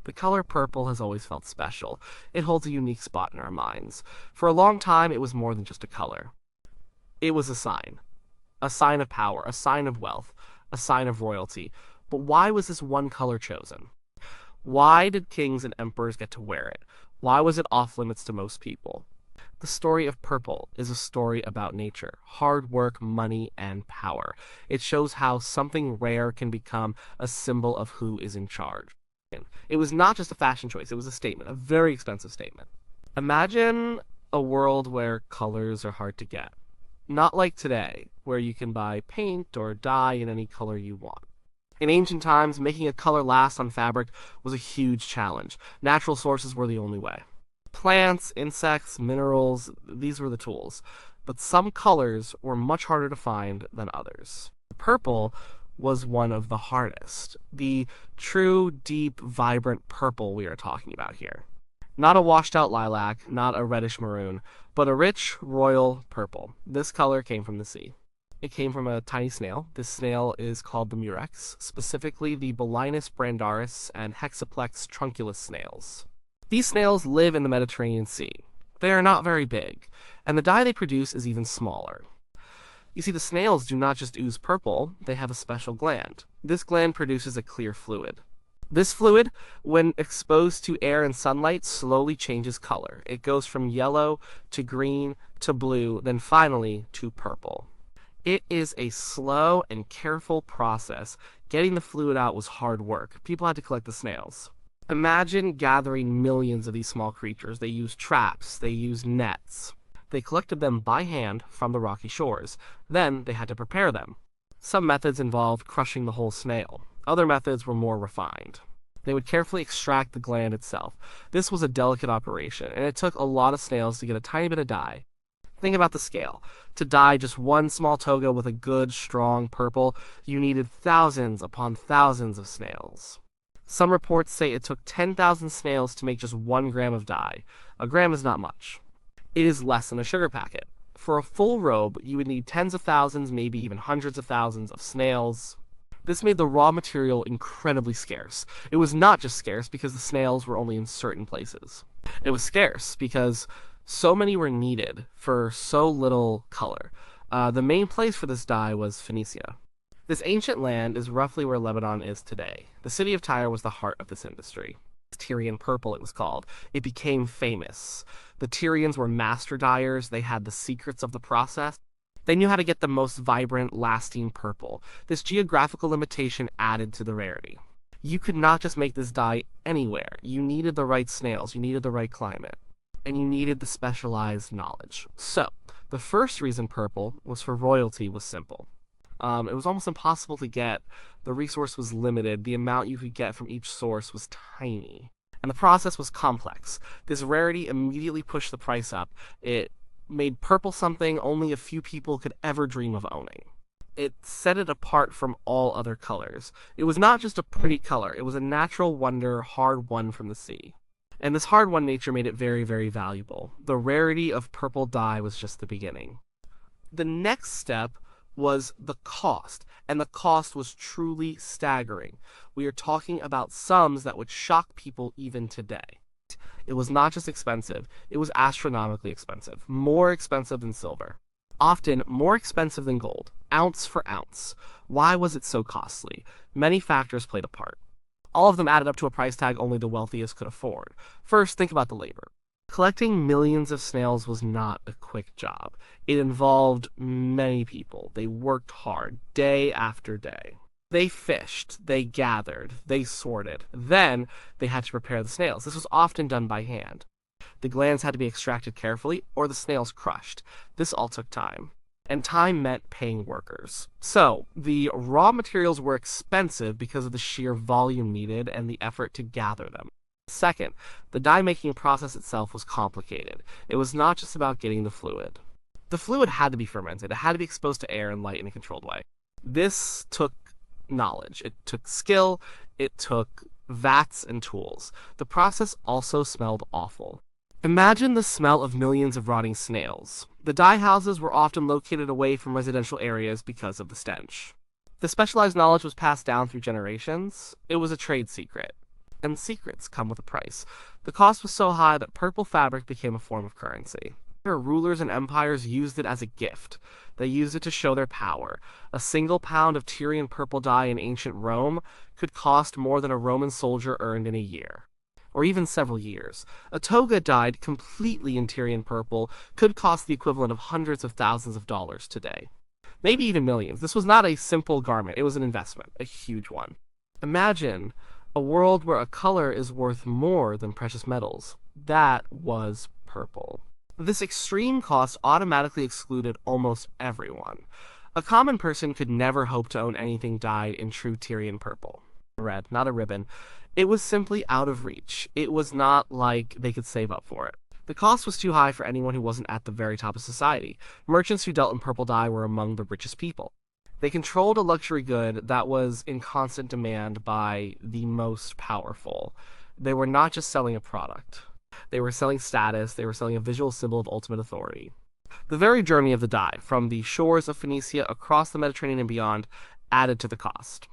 The color purple has always felt special. It holds a unique spot in our minds. For a long time, it was more than just a color. It was a sign of power, a sign of wealth, a sign of royalty. But why was this one color chosen? Why did kings and emperors get to wear it? Why was it off limits to most people? The story of purple is a story about nature, hard work, money, and power. It shows how something rare can become a symbol of who is in charge. It was not just a fashion choice, it was a statement, a very expensive statement. Imagine a world where colors are hard to get. Not like today, where you can buy paint or dye in any color you want. In ancient times, making a color last on fabric was a huge challenge. Natural sources were the only way. Plants, insects, minerals, these were the tools. But some colors were much harder to find than others. Purple was one of the hardest. The true, deep, vibrant purple we are talking about here. Not a washed out lilac, not a reddish maroon, but a rich, royal purple. This color came from the sea. It came from a tiny snail. This snail is called the murex, specifically the Balinus brandaris and Hexaplex trunculus snails. These snails live in the Mediterranean Sea. They are not very big, and the dye they produce is even smaller. You see, the snails do not just ooze purple, they have a special gland. This gland produces a clear fluid. This fluid, when exposed to air and sunlight, slowly changes color. It goes from yellow to green to blue, then finally to purple. It is a slow and careful process. Getting the fluid out was hard work. People had to collect the snails. Imagine gathering millions of these small creatures. They used traps, they used nets. They collected them by hand from the rocky shores. Then they had to prepare them. Some methods involved crushing the whole snail. Other methods were more refined. They would carefully extract the gland itself. This was a delicate operation, and it took a lot of snails to get a tiny bit of dye. Think about the scale. To dye just one small toga with a good, strong purple, you needed thousands upon thousands of snails. Some reports say it took 10,000 snails to make just 1 gram of dye. A gram is not much. It is less than a sugar packet. For a full robe, you would need tens of thousands, maybe even hundreds of thousands of snails. This made the raw material incredibly scarce. It was not just scarce because the snails were only in certain places. It was scarce because so many were needed for so little color. The main place for this dye was Phoenicia. This ancient land is roughly where Lebanon is today. The city of Tyre was the heart of this industry. Tyrian purple, it was called. It became famous. The Tyrians were master dyers. They had the secrets of the process. They knew how to get the most vibrant, lasting purple. This geographical limitation added to the rarity. You could not just make this dye anywhere. You needed the right snails. You needed the right climate. And you needed the specialized knowledge. So, the first reason purple was for royalty was simple. It was almost impossible to get. The resource was limited. The amount you could get from each source was tiny. And the process was complex. This rarity immediately pushed the price up. It made purple something only a few people could ever dream of owning. It set it apart from all other colors. It was not just a pretty color. It was a natural wonder, hard won from the sea. And this hard-won nature made it very, very valuable. The rarity of purple dye was just the beginning. The next step was the cost, and the cost was truly staggering. We are talking about sums that would shock people even today. It was not just expensive, it was astronomically expensive, more expensive than silver. Often more expensive than gold, ounce for ounce. Why was it so costly? Many factors played a part. All of them added up to a price tag only the wealthiest could afford. First, think about the labor. Collecting millions of snails was not a quick job. It involved many people. They worked hard, day after day. They fished, they gathered, they sorted. Then, they had to prepare the snails. This was often done by hand. The glands had to be extracted carefully, or the snails crushed. This all took time. And time meant paying workers. So, the raw materials were expensive because of the sheer volume needed and the effort to gather them. Second, the dye-making process itself was complicated. It was not just about getting the fluid. The fluid had to be fermented. It had to be exposed to air and light in a controlled way. This took knowledge. It took skill. It took vats and tools. The process also smelled awful. Imagine the smell of millions of rotting snails. The dye houses were often located away from residential areas because of the stench. The specialized knowledge was passed down through generations. It was a trade secret. and secrets come with a price. The cost was so high that purple fabric became a form of currency. Rulers and empires used it as a gift. They used it to show their power. A single pound of Tyrian purple dye in ancient Rome could cost more than a Roman soldier earned in a year, or even several years. A toga dyed completely in Tyrian purple could cost the equivalent of hundreds of thousands of dollars today. Maybe even millions. This was not a simple garment, it was an investment, a huge one. Imagine a world where a color is worth more than precious metals. That was purple. This extreme cost automatically excluded almost everyone. A common person could never hope to own anything dyed in true Tyrian purple. Red, not a ribbon. It was simply out of reach. It was not like they could save up for it. The cost was too high for anyone who wasn't at the very top of society. Merchants who dealt in purple dye were among the richest people. They controlled a luxury good that was in constant demand by the most powerful. They were not just selling a product. They were selling status, they were selling a visual symbol of ultimate authority. The very journey of the dye, from the shores of Phoenicia across the Mediterranean and beyond, added to the cost.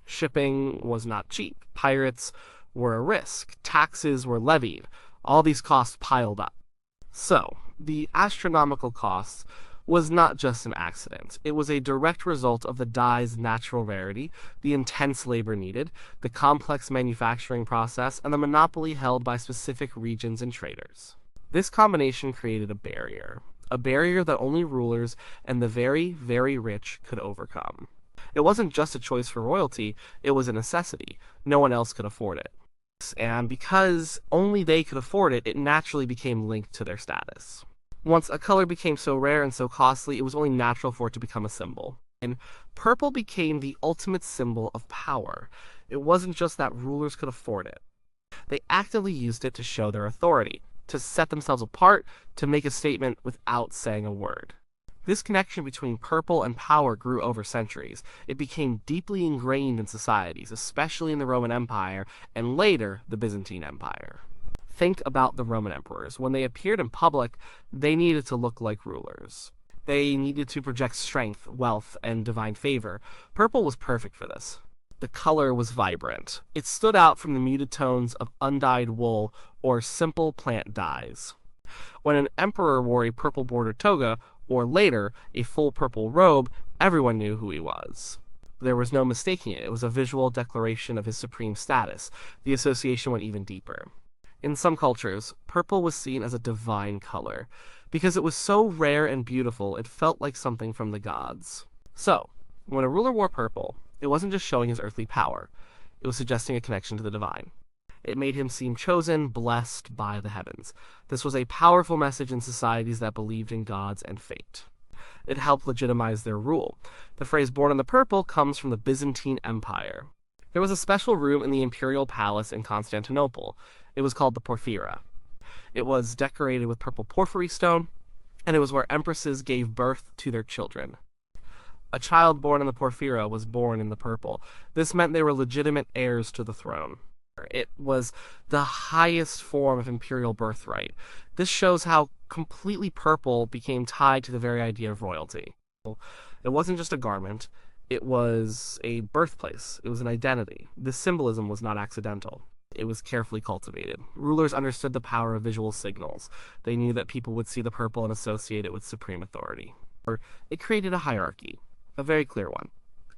Shipping was not cheap. Pirates were a risk. Taxes were levied. All these costs piled up. So, the astronomical cost was not just an accident. It was a direct result of the dye's natural rarity, the intense labor needed, the complex manufacturing process, and the monopoly held by specific regions and traders. This combination created a barrier that only rulers and the very, very rich could overcome. It wasn't just a choice for royalty, it was a necessity. No one else could afford it. And because only they could afford it, it naturally became linked to their status. Once a color became so rare and so costly, it was only natural for it to become a symbol. And purple became the ultimate symbol of power. It wasn't just that rulers could afford it. They actively used it to show their authority, to set themselves apart, to make a statement without saying a word. This connection between purple and power grew over centuries. It became deeply ingrained in societies, especially in the Roman Empire and later the Byzantine Empire. Think about the Roman emperors. When they appeared in public, they needed to look like rulers. They needed to project strength, wealth, and divine favor. Purple was perfect for this. The color was vibrant. It stood out from the muted tones of undyed wool or simple plant dyes. When an emperor wore a purple-bordered toga, or later, a full purple robe, everyone knew who he was. There was no mistaking it. It was a visual declaration of his supreme status. The association went even deeper. In some cultures, purple was seen as a divine color. Because it was so rare and beautiful, it felt like something from the gods. So, when a ruler wore purple, it wasn't just showing his earthly power. It was suggesting a connection to the divine. It made him seem chosen, blessed by the heavens. This was a powerful message in societies that believed in gods and fate. It helped legitimize their rule. The phrase "born in the purple" comes from the Byzantine Empire. There was a special room in the imperial palace in Constantinople. It was called the Porphyra. It was decorated with purple porphyry stone, and it was where empresses gave birth to their children. A child born in the Porphyra was born in the purple. This meant they were legitimate heirs to the throne. It was the highest form of imperial birthright. This shows how completely purple became tied to the very idea of royalty. It wasn't just a garment, it was a birthplace, it was an identity. This symbolism was not accidental. It was carefully cultivated. Rulers understood the power of visual signals. They knew that people would see the purple and associate it with supreme authority. It created a hierarchy, a very clear one.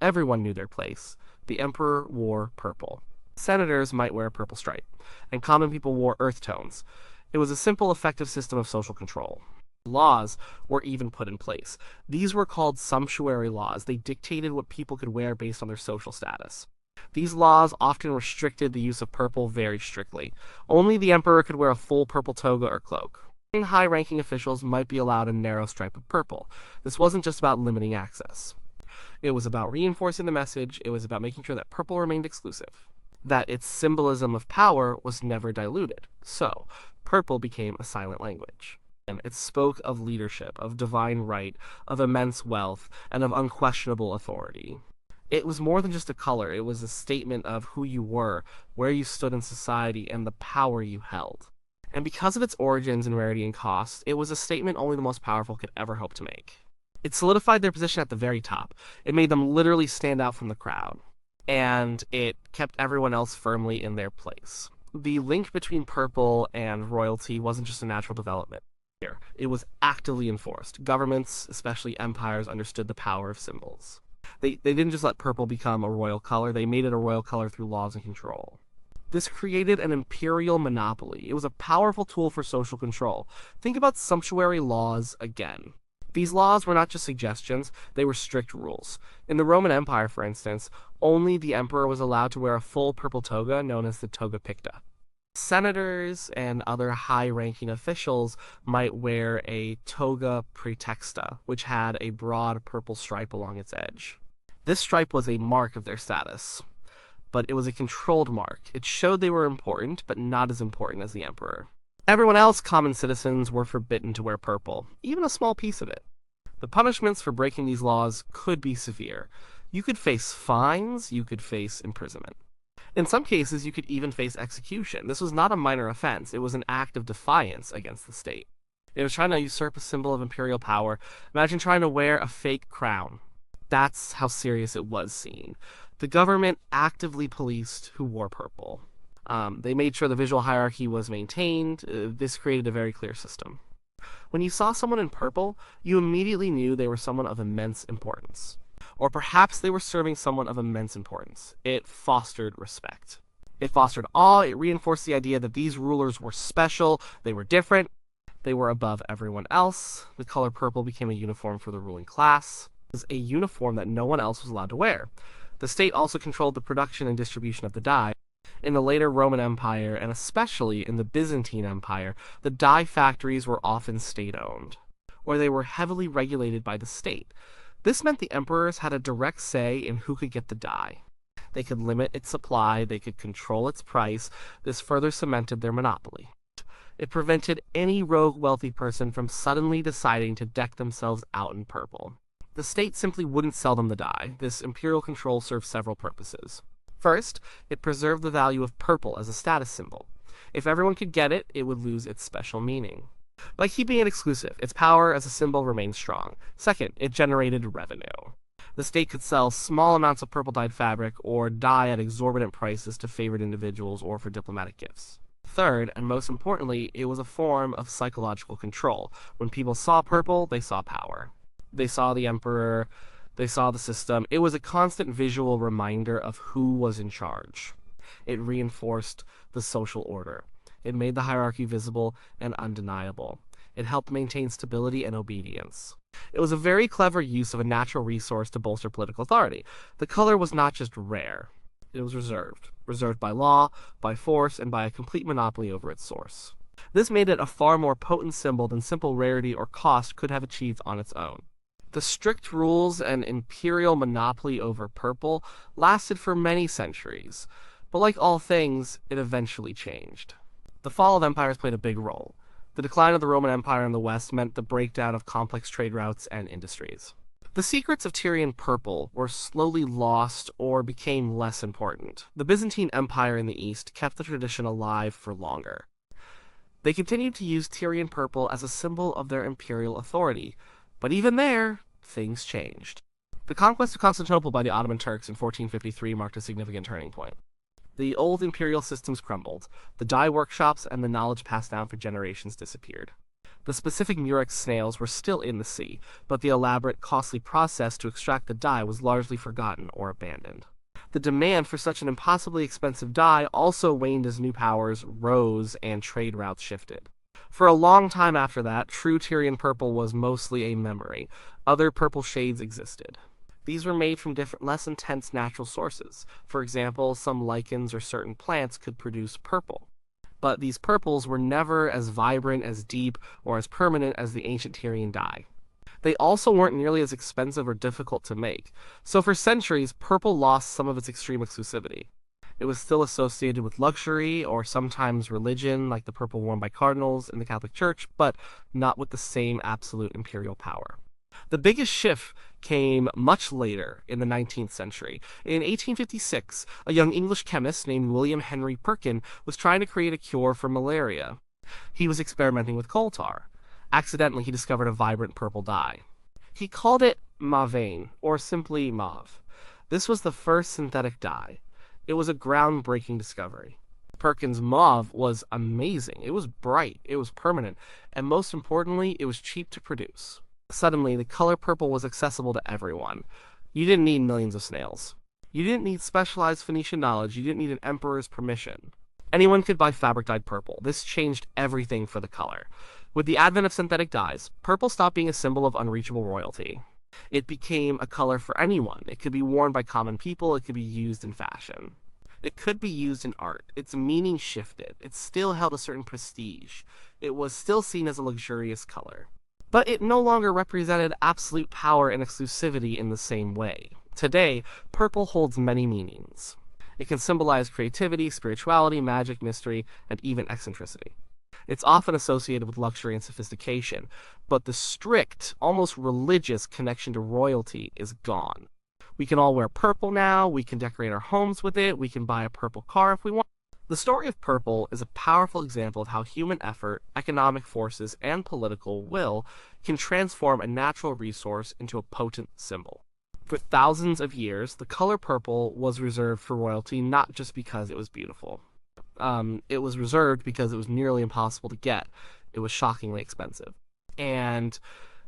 Everyone knew their place. The emperor wore purple. Senators might wear a purple stripe, and common people wore earth tones. It was a simple, effective system of social control. Laws were even put in place. These were called sumptuary laws. They dictated what people could wear based on their social status. These laws often restricted the use of purple very strictly. Only the emperor could wear a full purple toga or cloak. High-ranking officials might be allowed a narrow stripe of purple. This wasn't just about limiting access. It was about reinforcing the message. It was about making sure that purple remained exclusive, that its symbolism of power was never diluted. So, purple became a silent language. And it spoke of leadership, of divine right, of immense wealth, and of unquestionable authority. It was more than just a color. It was a statement of who you were, where you stood in society, and the power you held. And because of its origins and rarity and cost, it was a statement only the most powerful could ever hope to make. It solidified their position at the very top. It made them literally stand out from the crowd. and it kept everyone else firmly in their place. The link between purple and royalty wasn't just a natural development here. It was actively enforced. Governments, especially empires, understood the power of symbols. They didn't just let purple become a royal color, they made it a royal color through laws and control. This created an imperial monopoly. It was a powerful tool for social control. Think about sumptuary laws again. These laws were not just suggestions, they were strict rules. In the Roman Empire, for instance, only the emperor was allowed to wear a full purple toga known as the toga picta. Senators and other high-ranking officials might wear a toga praetexta, which had a broad purple stripe along its edge. This stripe was a mark of their status, but it was a controlled mark. It showed they were important, but not as important as the emperor. Everyone else, common citizens, were forbidden to wear purple, even a small piece of it. The punishments for breaking these laws could be severe. You could face fines, you could face imprisonment. In some cases, you could even face execution. This was not a minor offense, it was an act of defiance against the state. It was trying to usurp a symbol of imperial power. Imagine trying to wear a fake crown. That's how serious it was seen. The government actively policed who wore purple. They made sure the visual hierarchy was maintained. This created a very clear system. When you saw someone in purple, you immediately knew they were someone of immense importance. Or perhaps they were serving someone of immense importance. It fostered respect. It fostered awe. It reinforced the idea that these rulers were special, they were different, they were above everyone else. The color purple became a uniform for the ruling class. It was a uniform that no one else was allowed to wear. The state also controlled the production and distribution of the dye. In the later Roman Empire, and especially in the Byzantine Empire, the dye factories were often state-owned, or they were heavily regulated by the state. This meant the emperors had a direct say in who could get the dye. They could limit its supply, they could control its price. This further cemented their monopoly. It prevented any rogue wealthy person from suddenly deciding to deck themselves out in purple. The state simply wouldn't sell them the dye. This imperial control served several purposes. First, it preserved the value of purple as a status symbol. If everyone could get it, it would lose its special meaning. By keeping it exclusive, its power as a symbol remained strong. Second, it generated revenue. The state could sell small amounts of purple-dyed fabric or dye at exorbitant prices to favored individuals or for diplomatic gifts. Third, and most importantly, it was a form of psychological control. When people saw purple, they saw power. They saw the emperor, they saw the system. It was a constant visual reminder of who was in charge. It reinforced the social order. It made the hierarchy visible and undeniable. It helped maintain stability and obedience. It was a very clever use of a natural resource to bolster political authority. The color was not just rare, it was reserved. Reserved by law, by force, and by a complete monopoly over its source. This made it a far more potent symbol than simple rarity or cost could have achieved on its own. The strict rules and imperial monopoly over purple lasted for many centuries, but like all things, it eventually changed. The fall of empires played a big role. The decline of the Roman Empire in the West meant the breakdown of complex trade routes and industries. The secrets of Tyrian purple were slowly lost or became less important. The Byzantine Empire in the East kept the tradition alive for longer. They continued to use Tyrian purple as a symbol of their imperial authority, but even there, things changed. The conquest of Constantinople by the Ottoman Turks in 1453 marked a significant turning point. The old imperial systems crumbled, the dye workshops and the knowledge passed down for generations disappeared. The specific murex snails were still in the sea, but the elaborate, costly process to extract the dye was largely forgotten or abandoned. The demand for such an impossibly expensive dye also waned as new powers rose and trade routes shifted. For a long time after that, true Tyrian purple was mostly a memory. Other purple shades existed. These were made from different, less intense natural sources. For example, some lichens or certain plants could produce purple. But these purples were never as vibrant, as deep, or as permanent as the ancient Tyrian dye. They also weren't nearly as expensive or difficult to make. So for centuries, purple lost some of its extreme exclusivity. It was still associated with luxury or sometimes religion, like the purple worn by cardinals in the Catholic Church, but not with the same absolute imperial power. The biggest shift came much later in the 19th century. In 1856, a young English chemist named William Henry Perkin was trying to create a cure for malaria. He was experimenting with coal tar. Accidentally, he discovered a vibrant purple dye. He called it mauveine, or simply mauve. This was the first synthetic dye. It was a groundbreaking discovery. Perkins Mauve was amazing. It was bright, it was permanent, and most importantly, it was cheap to produce. Suddenly, the color purple was accessible to everyone. You didn't need millions of snails. You didn't need specialized Phoenician knowledge. You didn't need an emperor's permission. Anyone could buy fabric-dyed purple. This changed everything for the color. With the advent of synthetic dyes, purple stopped being a symbol of unreachable royalty. It became a color for anyone. It could be worn by common people. It could be used in fashion. It could be used in art. Its meaning shifted. It still held a certain prestige. It was still seen as a luxurious color. But it no longer represented absolute power and exclusivity in the same way. Today, purple holds many meanings. It can symbolize creativity, spirituality, magic, mystery, and even eccentricity. It's often associated with luxury and sophistication, but the strict, almost religious connection to royalty is gone. We can all wear purple now, we can decorate our homes with it, we can buy a purple car if we want. The story of purple is a powerful example of how human effort, economic forces, and political will can transform a natural resource into a potent symbol. For thousands of years, the color purple was reserved for royalty not just because it was beautiful. It was reserved because it was nearly impossible to get. It was shockingly expensive. And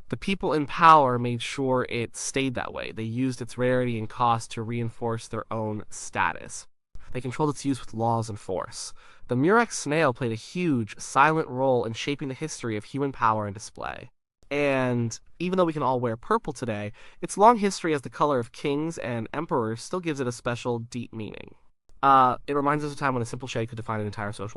the people in power made sure it stayed that way. They used its rarity and cost to reinforce their own status. They controlled its use with laws and force. The Murex snail played a huge, silent role in shaping the history of human power and display. And even though we can all wear purple today, its long history as the color of kings and emperors still gives it a special, deep meaning. It reminds us of a time when a simple shade could define an entire social